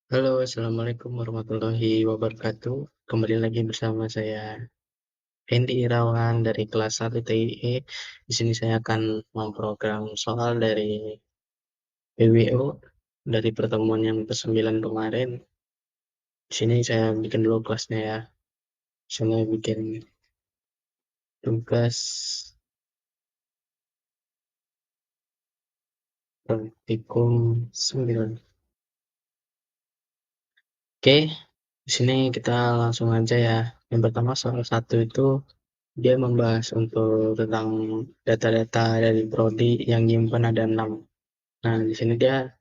Halo, assalamualaikum warahmatullahi wabarakatuh. Kembali lagi bersama saya Hendy Irawan dari kelas 1 TIE. Di sini saya akan memprogram soal dari PWO dari pertemuan yang ke-9 kemarin. Di sini saya bikin dulu kelasnya ya. Saya bikin tugas praktikum 9. Oke, di sini kita langsung aja ya. Yang pertama soal 1 itu dia membahas untuk tentang data-data dari prodi yang nyimpen ada 6. Nah, di sini dia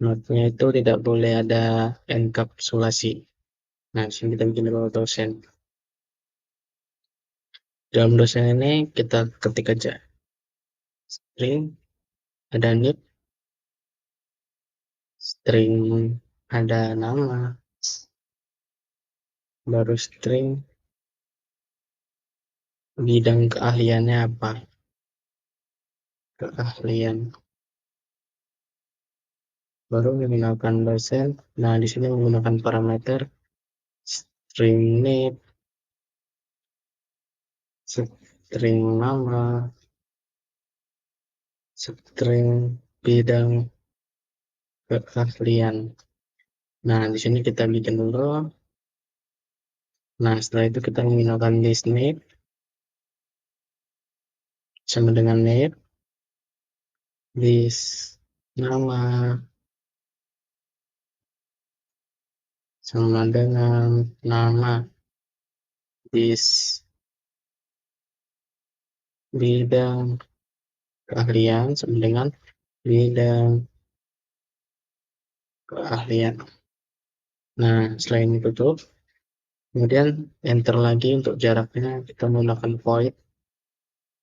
notnya itu tidak boleh ada enkapsulasi. Nah, di sini kita bikin dulu dosen. Dalam dosen ini kita ketik aja string, ada nip, string ada nama, baru string bidang keahliannya apa, keahlian, baru menggunakan dosen. Nah, di sini menggunakan parameter string nip, string nama, string bidang keahlian. Nah, di sini kita bikin dulu. Nah, setelah itu kita menggunakan list name sama dengan name, list nama sama dengan nama, list bidang keahlian sama dengan bidang keahlian. Nah, setelah ini tutup, kemudian enter lagi untuk jaraknya kita menggunakan void,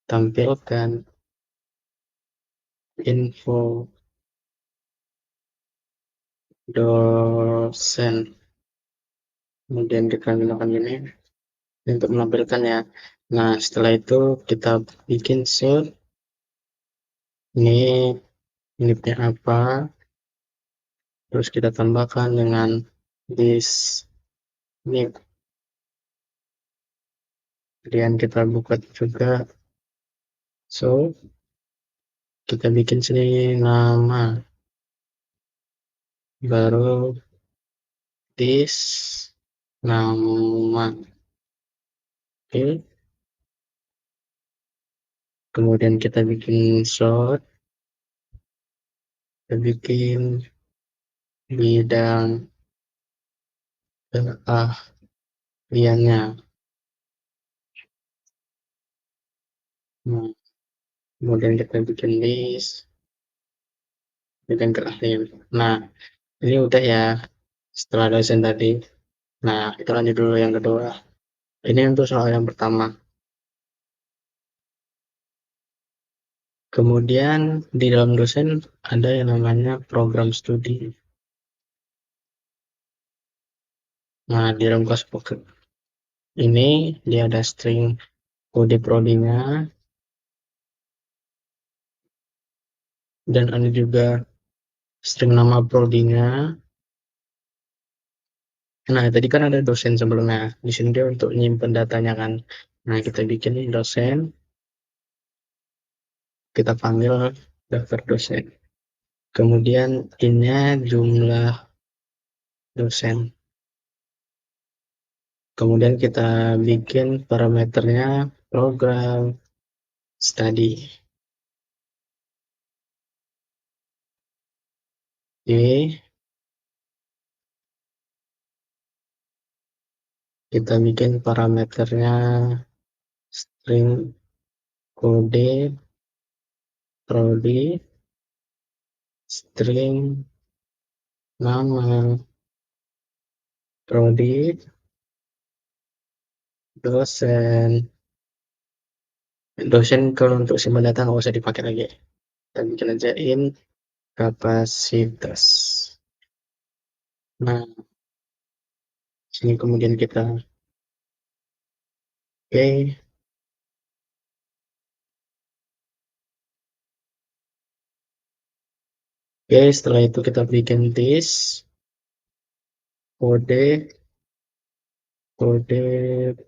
tampilkan info dosen. Kemudian kita gunakan ini untuk menampilkan ya. Nah, setelah itu kita bikin shoot. Ini apa? Terus kita tambahkan dengan this nip. Kemudian kita buka juga. So, kita bikin sini nama. Baru this nama. Oke. Kemudian kita bikin short. Kita bikin bidang keahliannya. Nah, kemudian kita bikin list bidang keahlian. Nah, ini udah ya setelah dosen tadi. Nah, kita lanjut dulu yang kedua. Ini untuk soal yang pertama. Kemudian di dalam dosen ada yang namanya program studi. Nah, di dalam kelas ini dia ada string kode prodinya dan ada juga string nama prodinya. Nah, tadi kan ada dosen sebelumnya. Di sini dia untuk nyimpen datanya kan. Nah, kita bikin dosen, kita panggil daftar dosen. Kemudian ini jumlah dosen. Kemudian kita bikin parameternya program study. Oke, kita bikin parameternya string kode prodi string nama prodi dosen. Dosen kalau untuk simpan data nggak usah dipakai lagi. Kita bikin aja in kapasitas. Nah, sini kemudian kita oke. Oke, setelah itu kita bikin this. kode kode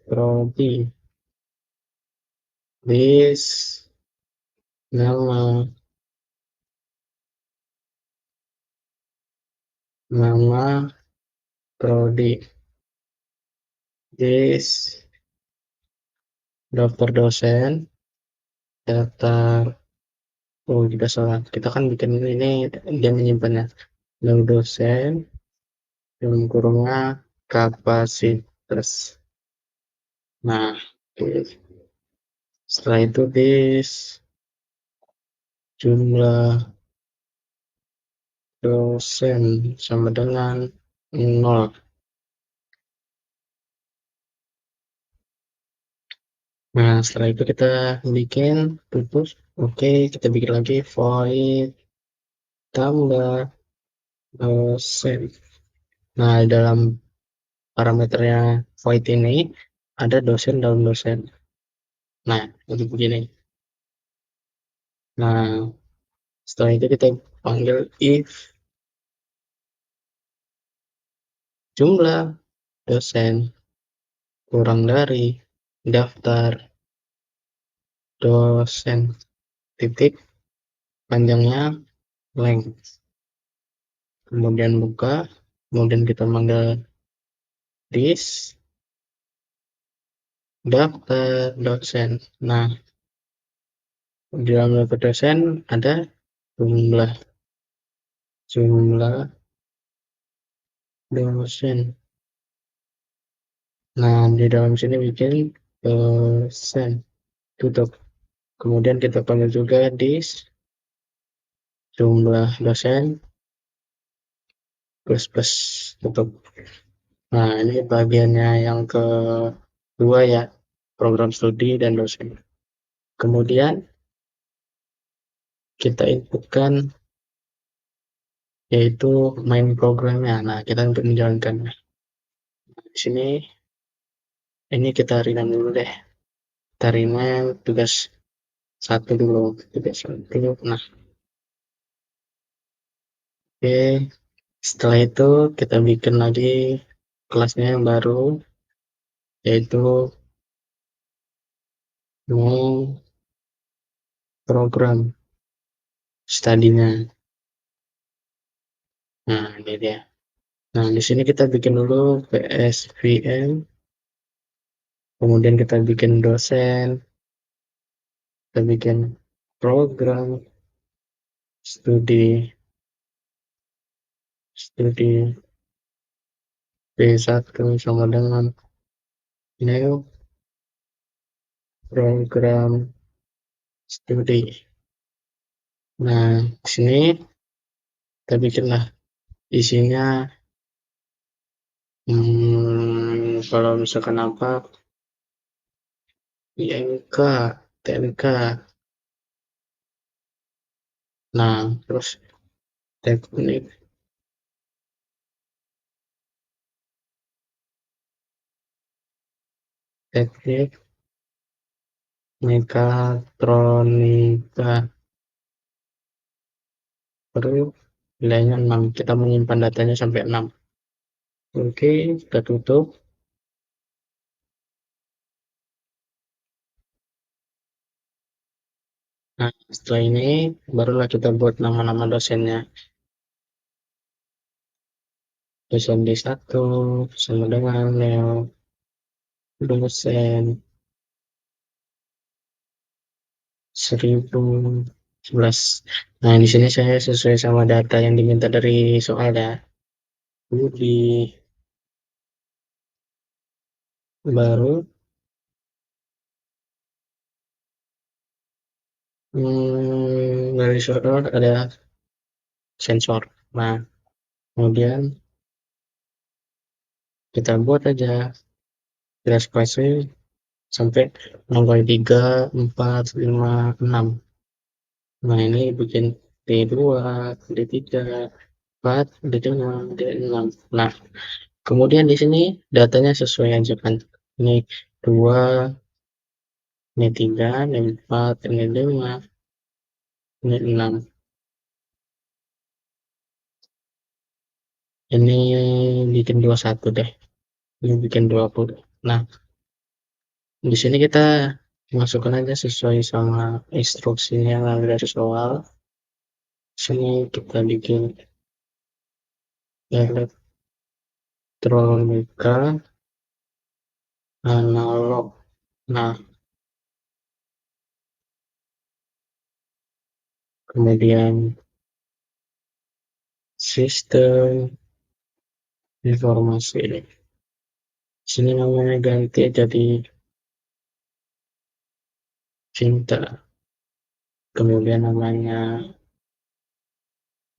prodi, bis, nama nama prodi, bis, daftar dosen, daftar. Oh, tidak salah. Kita kan bikin ini dia menyimpannya. Lalu dosen, dalam kurungnya kapasitas. Nah, oke. Setelah itu bis jumlah dosen sama dengan 0. Nah, setelah itu kita bikin tutup. Oke, kita bikin lagi void tambah dosen. Nah, dalam parameternya void ini ada dosen dalam dosen. Nah, jadi begini. Nah, setelah itu kita panggil if jumlah dosen kurang dari daftar dosen titik panjangnya length. Kemudian buka, kemudian kita manggil this daftar dosen. Nah, di dalam daftar dosen ada jumlah jumlah dosen. Nah, di dalam sini bikin dosen tutup. Kemudian kita panggil juga this jumlah dosen plus plus tutup. Nah, ini bagiannya yang kedua ya, program studi dan dosen. Kemudian kita inputkan yaitu main programnya. Nah, kita untuk menjalankannya. Di sini ini kita rename dulu deh. Kita rename tugas satu dulu, tugas satu. Nah, oke. Setelah itu kita bikin lagi kelasnya yang baru, yaitu mau program studinya. Nah, ini dia. Nah, di sini kita bikin dulu PSVM, kemudian kita bikin dosen, kita bikin program studi studi B1 sama dengan new program studi. Nah, di sini kita bikinlah isinya kalau misalkan apa IMK, TMK. Nah, terus teknik teknik mekatronika. Baru nilainya 6. Kita menyimpan datanya sampai 6. Oke, kita tutup. Nah, setelah ini barulah kita buat nama-nama dosennya. Dosen D1 sama dengan Leo, dosen 1011. Nah, di sini saya sesuai sama data yang diminta dari soal ya. Budi baru dari soal ada sensor. Nah, kemudian kita buat aja grass price sampai 0,3, 4, 5, 6. Nah, ini bikin D2, D3, 4, D5, D6. Nah, kemudian di sini datanya sesuai aja kan. Ini 2, ini 3, ini 4, ini 5, ini 6. Ini bikin 21 deh. Ini bikin 20. Nah, di sini kita masukkan aja sesuai sama instruksinya yang ada dari soal. Sini kita bikin elektronika analog. Nah, kemudian sistem informasi. Sini namanya ganti jadi cinta. Kemudian namanya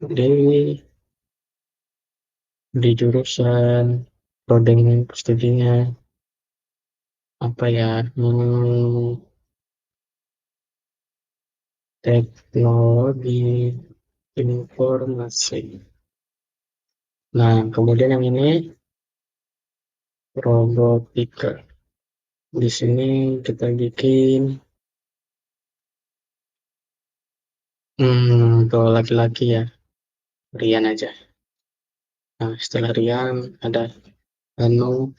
Dewi di jurusan coding studinya apa ya? Teknologi informasi. Nah, kemudian yang ini robotika. Di sini kita bikin untuk laki-laki ya, Rian aja. Nah, setelah Rian ada Anu.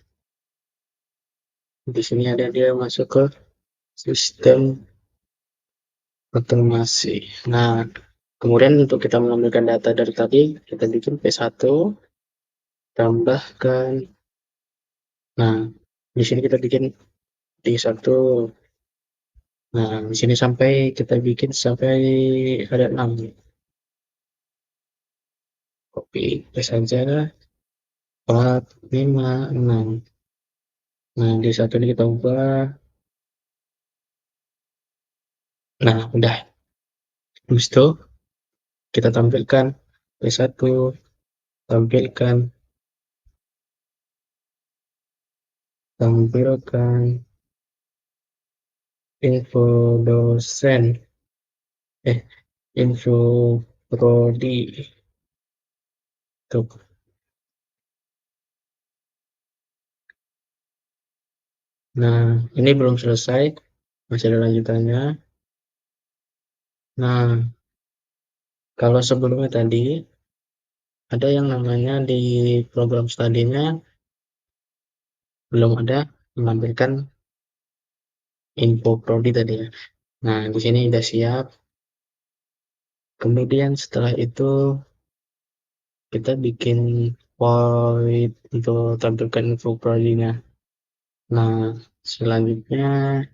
Di sini ada dia masuk ke sistem otomasi. Nah, kemudian untuk kita mengambilkan data dari tadi, kita bikin P1, tambahkan. Nah, di sini kita bikin D1. Nah, di sini sampai kita bikin sampai ada 6. Copy, paste saja. 4, 5, 6. Nah, D1 ini kita ubah. Nah, udah. Habis itu kita tampilkan P1, tampilkan, tampilkan info dosen. Info prodi. Tuh. Nah, ini belum selesai, masih ada lanjutannya. Nah, kalau sebelumnya tadi ada yang namanya di program studinya belum ada menampilkan info prodi tadi ya. Nah, di sini udah siap. Kemudian setelah itu kita bikin void untuk tampilkan info prodinya. Nah, selanjutnya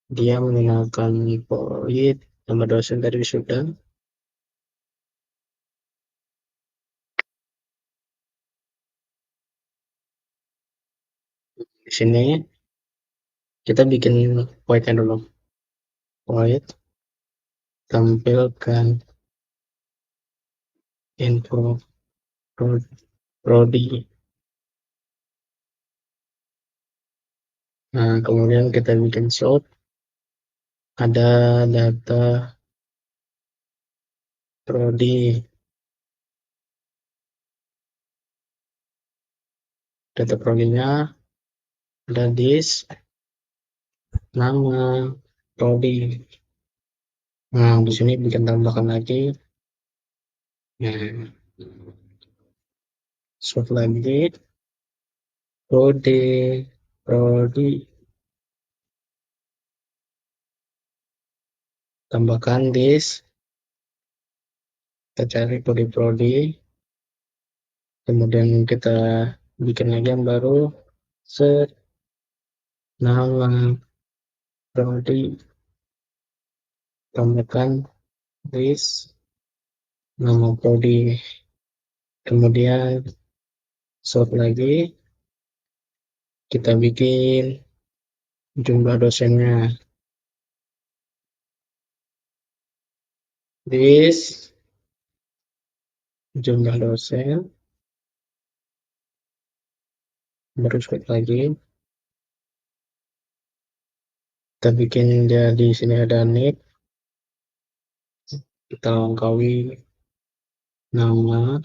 dia menggunakan void nama dosen tadi sudah. Di sini kita bikin void-nya dulu. Void tampilkan info prodi. Nah, kemudian kita bikin slot. Ada data prodi. Data prodinya ada dis, nama, prodi. Nah, di sini bikin tambahkan lagi. Nah, slot lagi. Prodi, prodi. Tambahkan dis. Kita cari prodi-prodi. Kemudian kita bikin lagi yang baru. Set nama prodi. Tambahkan dis, nama prodi. Kemudian sort lagi, kita bikin jumlah dosennya. This jumlah dosen, baru sort lagi. Kita bikin jadi sini ada nick, kita lengkapi nama,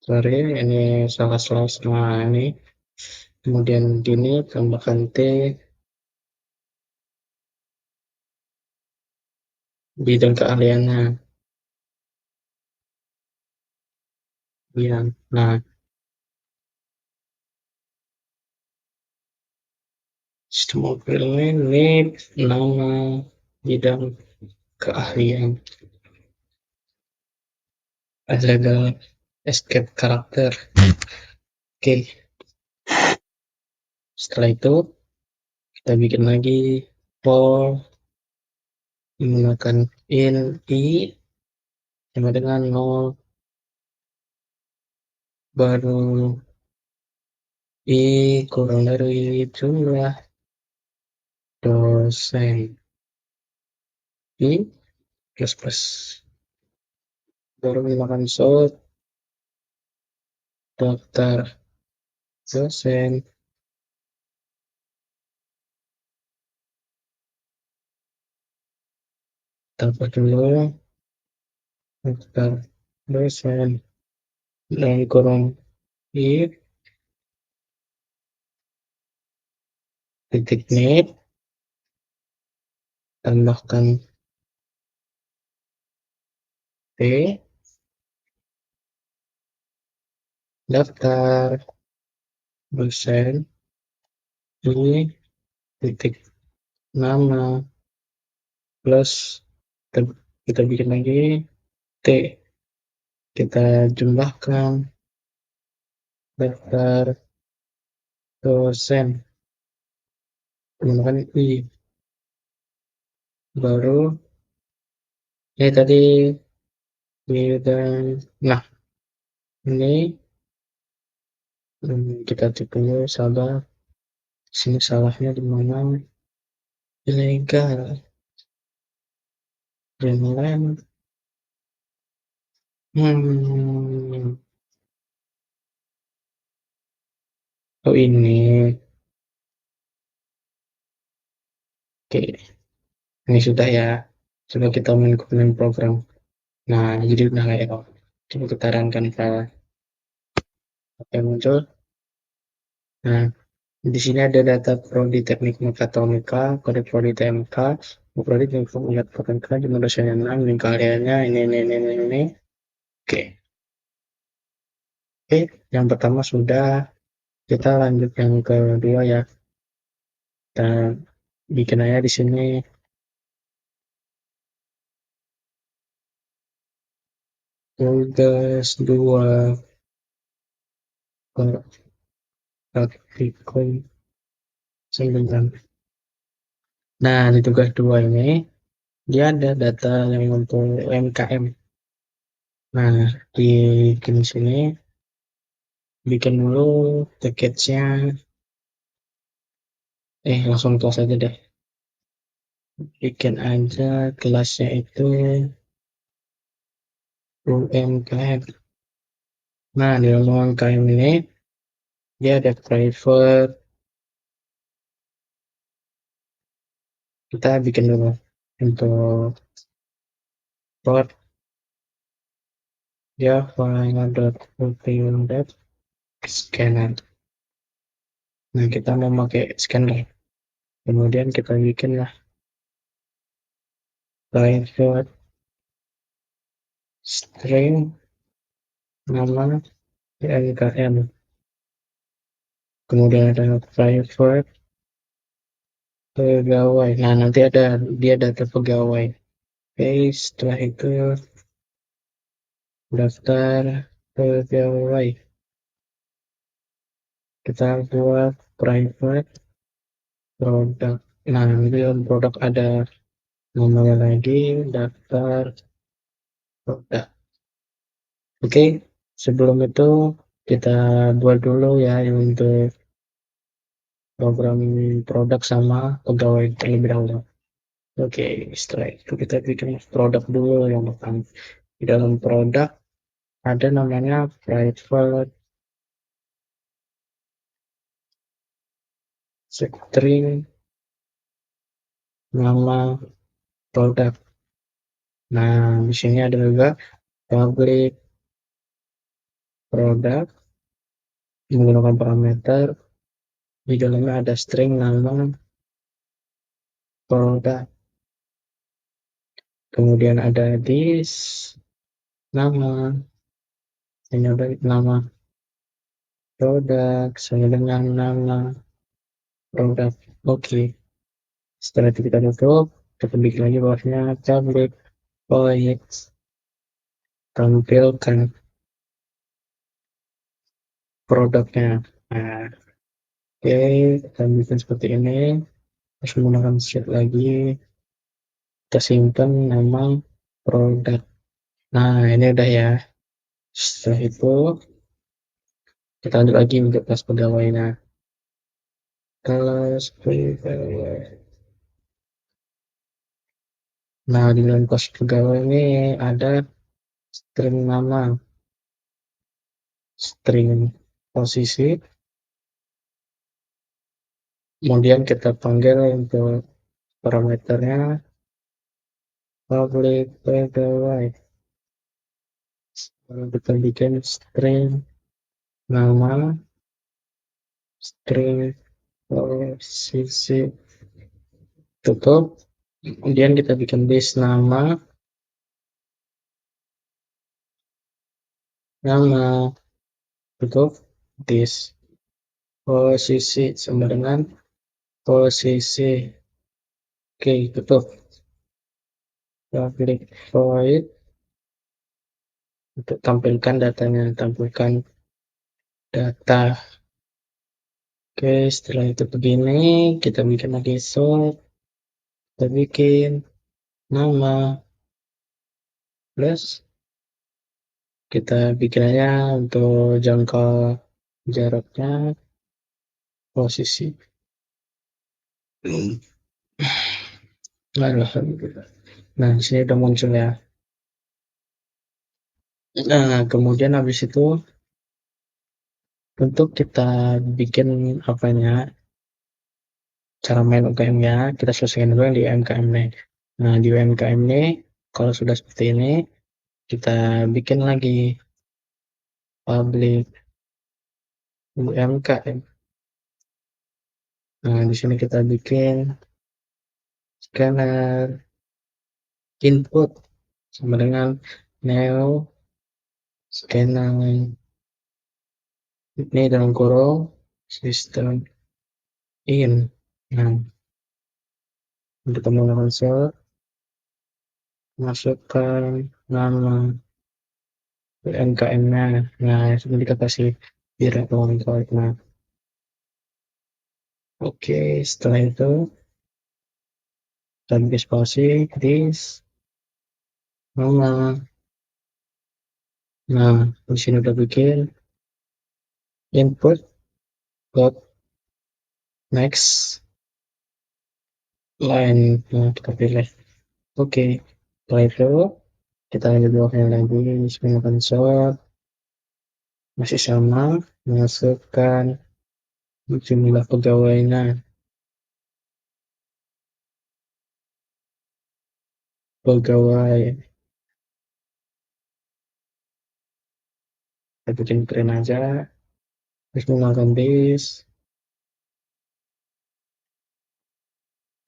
sorry ini salah slash. Nah ini kemudian gini tambahkan T, bidang keahliannya. Iya. Nah, sistem overlay ini nama bidang keahlian. Ada escape karakter. Oke, setelah itu kita bikin lagi for menggunakan in i sama dengan 0 baru i kurang dari jumlah dosen i plus plus baru menggunakan sort daftar dosen dapat dulu daftar dosen dan kurung i titik net tambahkan t daftar dosen i titik nama plus kita, kita bikin lagi t kita jumlahkan daftar dosen menggunakan i baru ini tadi bidang. Nah, ini kita cek dulu sabar sini salahnya di mana ilegal dan lain. hmm oh ini oke, ini sudah ya, sudah kita main program. Nah, jadi udah kayak coba kita runkan file yang muncul. Nah, di sini ada data prodi teknik mekatronika, kode prodi TMK, prodi teknik mekatronika, jumlah dosennya 6, link keahliannya ini. Oke, oke, yang pertama sudah, kita lanjut yang kedua ya. Kita bikin aja di sini tugas 2 praktikum 9. Nah, di tugas 2 ini dia ada data yang untuk UMKM. Nah, di sini bikin dulu package-nya, langsung kelas aja deh. Bikin aja kelasnya itu UMKM. Nah, di dalam UMKM ini dia ada private. Kita bikin dulu untuk port dia file.open scanner. Nah, kita mau pakai scanner. Kemudian kita bikin lah private string nama UMKM. Kemudian ada private pegawai. Nah, nanti ada dia data pegawai. Oke, setelah itu daftar pegawai. Kita buat private produk. Nah, ini produk ada namanya lagi daftar produk. Oke, sebelum itu kita buat dulu ya yang untuk program produk sama pegawai terlebih dahulu. Oke, setelah itu kita bikin produk dulu yang pertama. Di dalam produk ada namanya private string nama produk. Nah, di sini ada juga public produk menggunakan parameter. Di dalamnya ada string nama produk. Kemudian ada this nama Ini udah nama produk sama dengan nama produk. Oke, setelah itu kita tutup, kita bikin lagi bawahnya public void, tampilkan produknya. Nah, oke, kita bikin seperti ini. Terus menggunakan sheet lagi, kita simpan nama produk. Nah, ini udah ya. Setelah itu, kita lanjut lagi untuk kelas pegawainya. Kelas pegawai. Nah, di dalam kelas pegawai ini ada string nama, string posisi, kemudian kita panggil untuk parameternya public pegawai. Lalu kita bikin string nama, string posisi, tutup. Kemudian kita bikin base nama, tutup, this posisi sama dengan posisi. Oke, tutup. Public void untuk tampilkan datanya, tampilkan data. Oke, setelah itu begini, kita bikin lagi sort, kita bikin nama plus, kita bikin aja untuk jangka jaraknya posisi. Nah, di sini udah muncul ya. Nah, kemudian habis itu untuk kita bikin apanya, cara main UMKM-nya, kita selesaikan dulu yang di UMKM-nya. Nah, di UMKM ini, kalau sudah seperti ini, kita bikin lagi public UMKM. Nah, di sini kita bikin scanner input sama dengan neo scanner ini dalam kurung sistem in. Nah, untuk menggunakan sel, masukkan nama UMKM-nya. Nah, sudah kita kasih direct koordinat. Nah, oke, setelah itu kita bikin spasi this nama. Nah, di sini udah bikin input dot next line. Nah, kita pilih oke. Setelah itu kita lanjut bloknya lagi, menggunakan sort, masih sama, masukkan jumlah pegawainya, pegawai, kita bikin print aja, terus menggunakan this,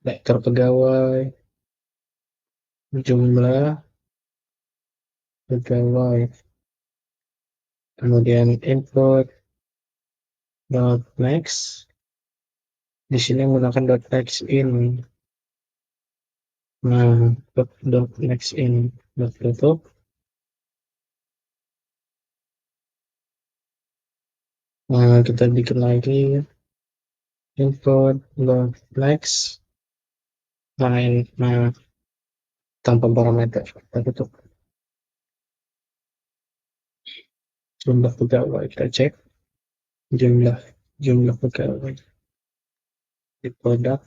vektor pegawai, jumlah pegawai, kemudian input dot next, di sini menggunakan dot next in. Nah, dot next in, dot tutup. Nah, kita bikin lagi input dot next line. Nah, tanpa parameter, kita tutup. Jumlah pegawai, kita cek jumlah pegawai di produk.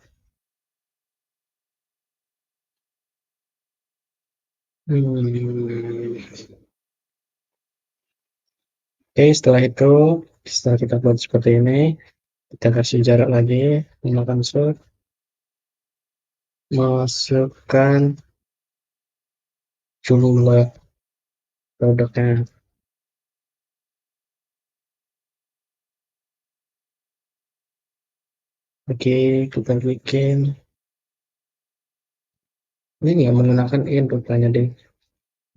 Oke, setelah itu, setelah kita buat seperti ini, kita kasih jarak lagi, menggunakan sort, masukkan jumlah produknya. Oke, kita bikin ini nggak menggunakan in rupanya deh,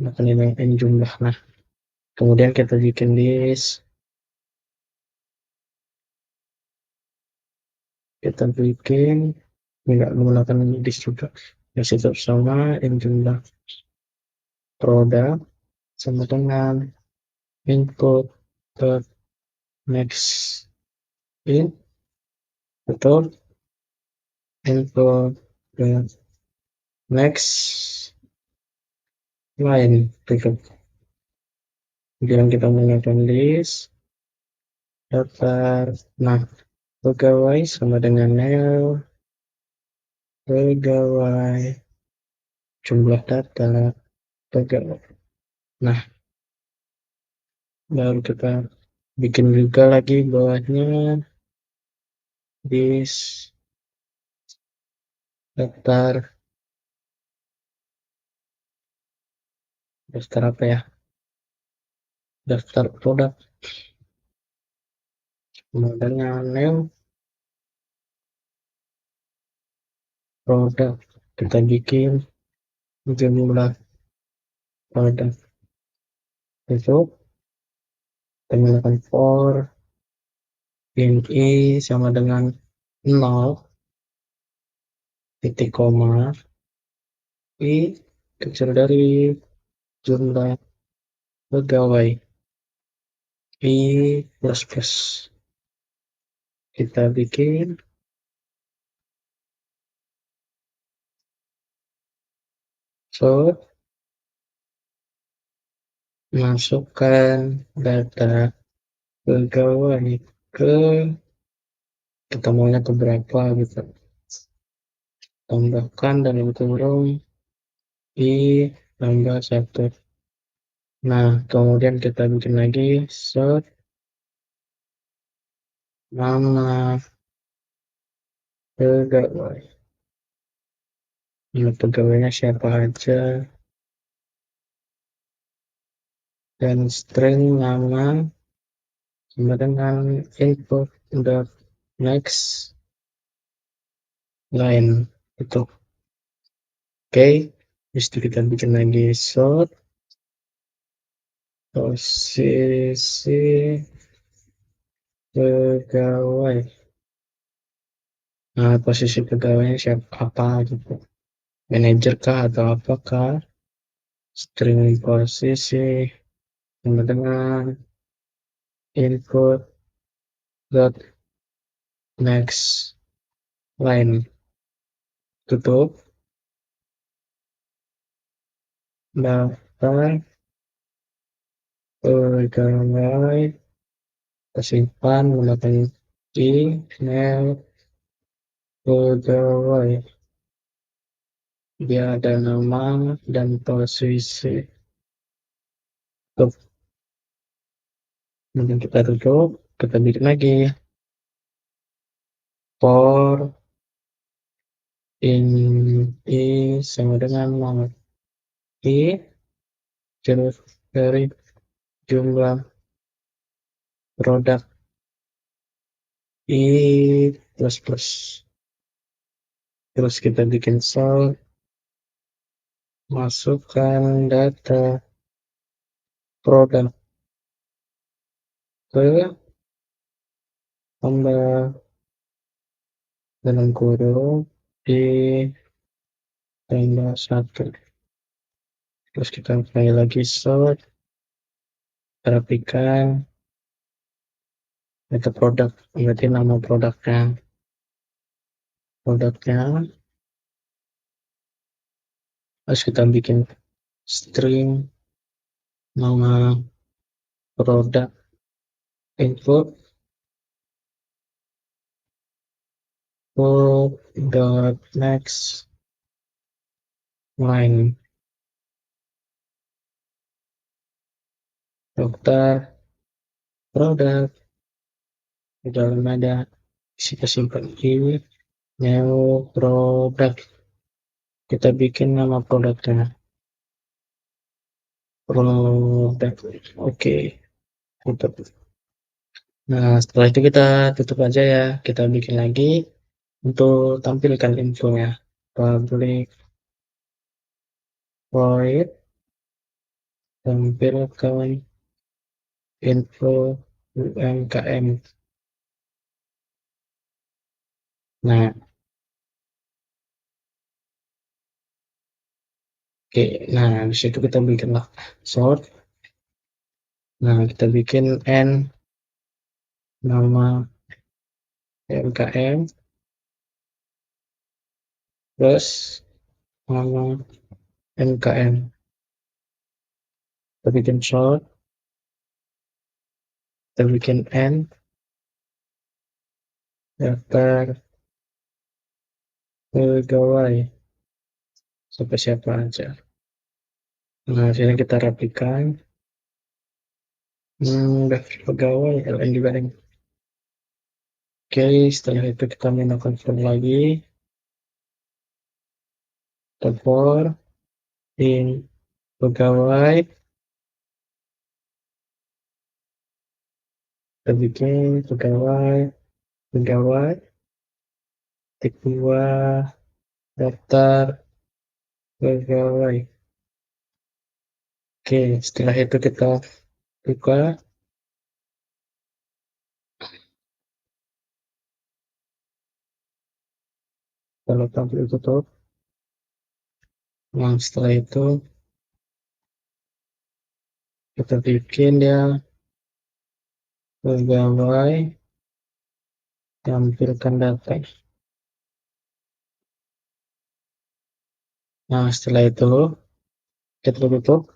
menggunakan ini in jumlah. Nah, Kemudian kita bikin list, kita bikin nggak menggunakan list juga. Ya tetap sama, yang jumlah produk sama dengan input dot next in atau input dot next line gitu. Kemudian kita menggunakan list daftar. Nah, pegawai sama dengan nil pegawai jumlah data pegawai. Nah, baru kita bikin juga lagi bawahnya list daftar daftar apa ya, daftar produk sama dengan nil produk. Kita bikin jumlah produk itu kita menggunakan for in i sama dengan 0 titik koma i kecil dari jumlah pegawai i plus plus. Kita bikin so masukkan data pegawai ke, kita maunya ke berapa gitu, tambahkan dalam kurung i tambah 1. Nah, kemudian kita bikin lagi set nama pegawai. Nama pegawainya siapa aja, dan string nama sama dengan input dot next line itu. Oke, itu kita bikin lagi sort posisi pegawai. Nah, posisi pegawainya siapa apa gitu, manajer kah atau apakah, string posisi sama dengan input dot next line tutup daftar pegawai, simpan menggunakan email pegawai, dia ada nama dan posisi. Kemudian kita tutup, kita bikin lagi for in i sama dengan nama i dari jumlah produk i plus plus. Terus kita bikin sort, masukkan data produk ke tambah dalam kurung i tambah 1. Terus kita mulai lagi sort, rapikan data produk, berarti nama produknya harus kita bikin string nama produk input dot next line daftar produk. Di dalam ada kita simpan ini new produk, kita bikin nama produknya produk. Oke, tutup. Nah, setelah itu kita tutup aja ya, kita bikin lagi untuk tampilkan infonya. Public void tampilkan info UMKM. Nah, oke. Nah, di situ kita bikinlah short. Nah, kita bikin N nama UMKM plus nama UMKM. Kita bikin short, kita bikin N daftar pegawai sampai siapa aja. Nah, sini kita rapikan. Daftar pegawai LN juga nih. Oke, setelah itu kita menggunakan form lagi. Daftar in pegawai. Kita bikin pegawai, tik 2, daftar pegawai. Oke, setelah itu kita buka. Kalau tampil tutup. Nah, setelah itu kita bikin ya pegawai, tampilkan data. Nah, setelah itu kita tutup.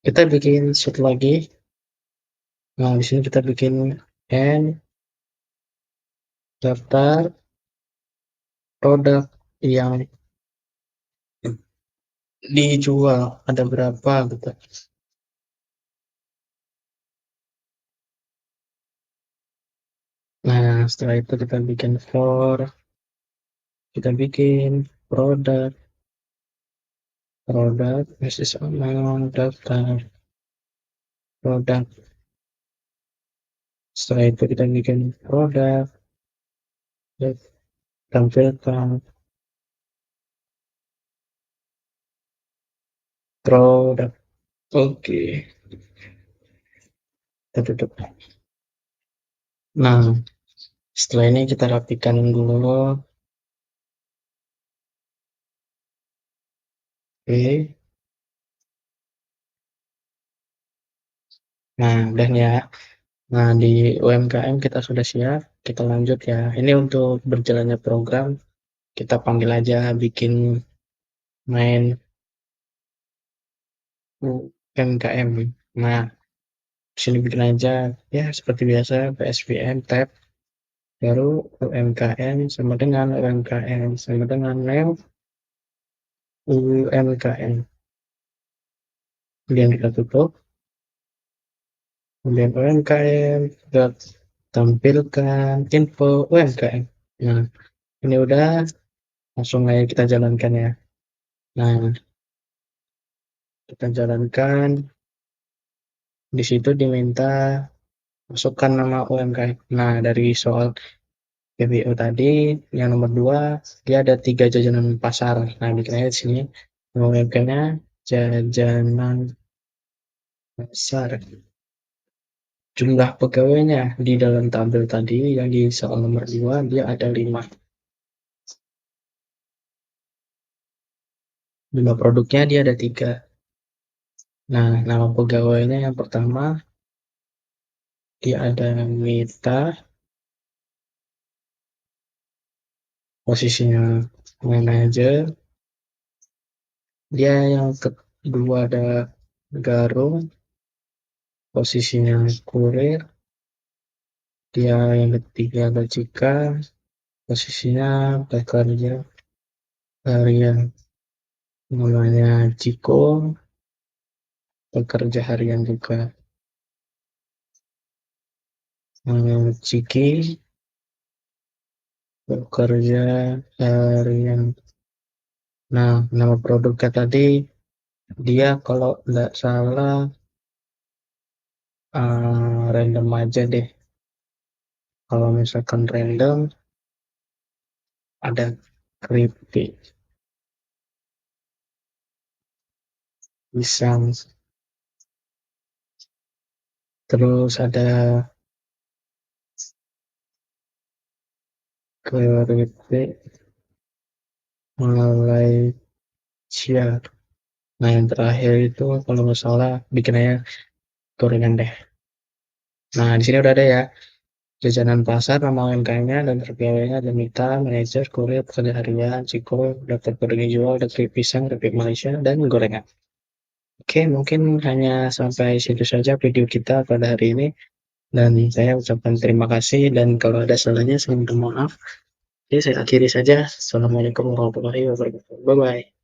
Kita bikin sheet lagi. Nah, di sini kita bikin N daftar produk yang dijual ada berapa gitu. Nah, setelah itu kita bikin for, kita bikin produk basis amount daftar produk. Setelah itu kita bikin produk, tampilkan produk. Oke, kita tutup. Nah, setelah ini kita rapikan dulu. Oke. Nah, dan ya. Nah, di UMKM kita sudah siap. Kita lanjut ya. Ini untuk berjalannya program. Kita panggil aja bikin main UMKM. Nah, sini bikin aja ya seperti biasa PSVM tab baru UMKM sama dengan name UMKM. Kemudian kita tutup. Kemudian UMKM dot tampilkan info UMKM. Nah, ini udah langsung aja kita jalankan ya. Nah, kita jalankan. Di situ diminta masukkan nama UMKM. Nah, dari soal PBO tadi, yang nomor 2, dia ada 3 jajanan pasar. Nah, bikinnya di sini nama UMKM-nya jajanan pasar. Jumlah pegawainya di dalam tabel tadi yang di soal nomor 2 dia ada 5. Jumlah produknya dia ada 3. Nah, nama pegawainya yang pertama dia ada Mita, posisinya manajer. Dia yang kedua ada Garung, posisinya kurir. Dia yang ketiga ada Cika, posisinya pekerja harian. Namanya Ciko, pekerja harian juga. Ciki, pekerja harian. Nah, nama produknya tadi dia kalau nggak salah random aja deh. Kalau misalkan random ada keripik, pisang. Terus ada keripik Malaysia. Nah, yang terakhir itu kalau nggak salah bikinnya gorengan deh. Nah, di sini udah ada ya. Jajanan pasar, nama UMKM-nya, dan pegawainya ada Mita, manajer, kurir, pekerja harian, Ciko, daftar kode jual, ada keripik pisang, keripik Malaysia, dan gorengan. Oke, mungkin hanya sampai situ saja video kita pada hari ini. Dan saya ucapkan terima kasih, dan kalau ada salahnya saya minta maaf. Jadi saya akhiri saja. Assalamualaikum warahmatullahi wabarakatuh. Bye-bye.